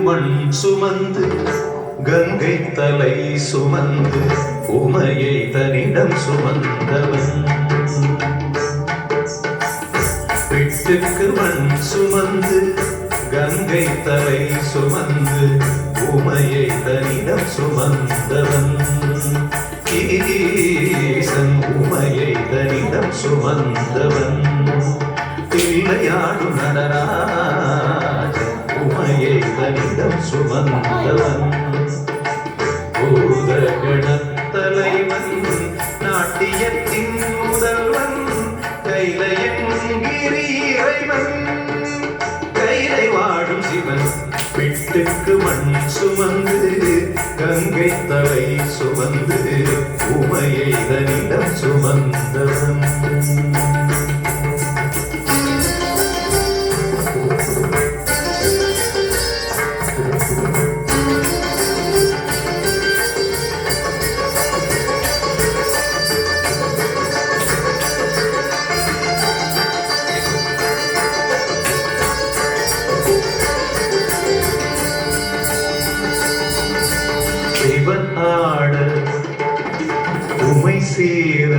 மண் சுமந்து கங்கை தலை சுமந்து உமையை தனிடம் சுமந்தவன். பிட்டுக்கு மண் சுமந்து கங்கை தலை சுமந்து உமையை தனிடம் சுமந்தவன். ஈசன் உமையை தனிடம் சுமந்தவன். தில்லையாடும் நடராஜன் உமையை தனிடம் சுமந்தவன். பூதகணத்தலைவன் நாட்டியத்தின் முதல்வன் கைலையங்கிரி இறைவன் கைலை வாழும் சிவன். பிட்டுக்கு மண் சுமந்து கங்கை தலை சுமந்து உமையை தனிடம் சுமந்தவன். சிவன் ஆட உமை சேர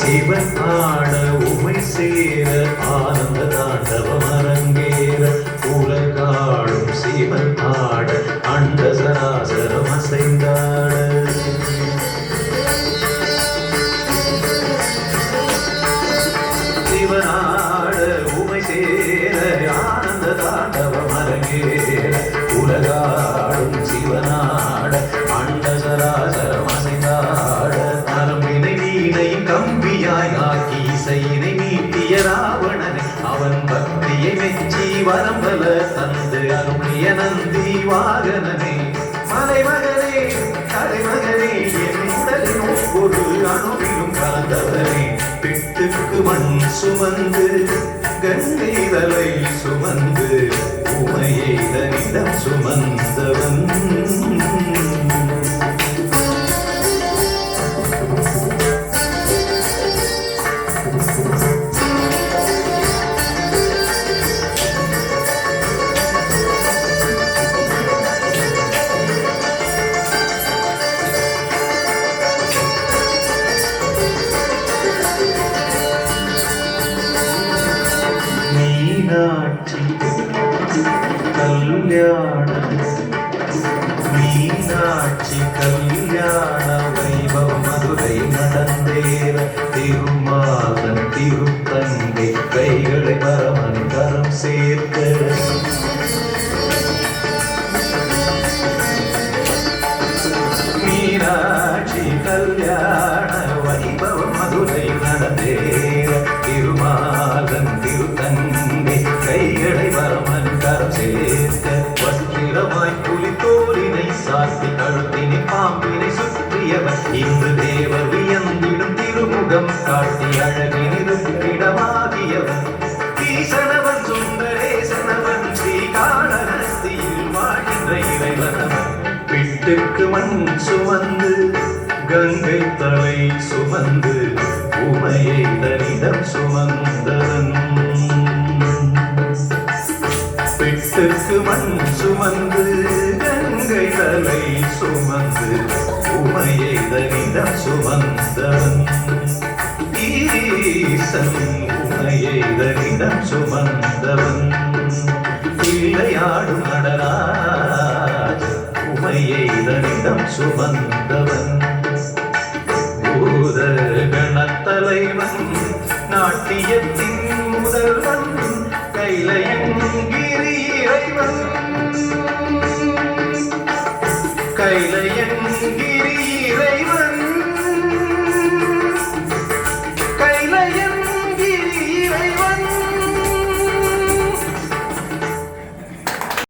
சிவன் ஆட உமை சேர ஆனந்த தாண்டவம் அரங்கேற உலகாடும் சிவன் ஆட அண்ட சராசரம் அசைந்தாட. சிவன் ஆட உமை சேர ஆனந்த தாண்டவம் அரங்கேற உலகாடும் சிவனாட அண்ட சராசரம் அசைந்தாட. நரம்பினை வீணை கம்பியாய் ஆக்கி இசையினை மீட்டிய ராவணனை அவன் பக்தியை மெச்சி வரம்பல தந்து அருளிய நந்தி வாகனனே. மலைமகனே கலைமகனே என் உடலின் ஒவ்வொரு அணுவிலும் கலந்தவனே. பிட்டுக்கு மண் சுமந்து கங்கை தலை சுமந்து உமையை தனிடம் சுமந்தவன். மீனாட்சி கல்யாண மீனாட்சி கல்யாண வைபவம் மதுரை நடந்தேற திருமாதன் திருத்தங்கை கைகளை பரமன் கரம் சேர்க்க. மீனாட்சி கல்யாண வைபவம் மதுரை நடந்தேற திருமாதன் திருத்தங்கை கைகளை பரமன் கரம் சேர்க்க. வஸ்திரமாய் புலி தோலினை சாத்தி கழுத்தினை பாம்பினை சுற்றியவன் இன்று தேவர் வியந்திடும் திருமுகம் காட்டி அழகினிருப்பிடமாகியவன். ஈசனவன் சுந்தரேசனவன் ஸ்ரீகாளஹஸ்தியில் வாழ்கின்ற இறைவனவன். பிட்டுக்கு மண் சுமந்து கங்கை தலை சுமந்து உமையை தனிடம் சுமந்தவன். பிட்டுக்கு மண் சுமந்து கங்கை தலை சுமந்து உமையை தனிடம் சுமந்தவன். ஈசன் உமையை தனிடம் சுமந்தவன். தில்லையாடும் நடராஜன் உமையை தனிடம் சுமந்தவன்.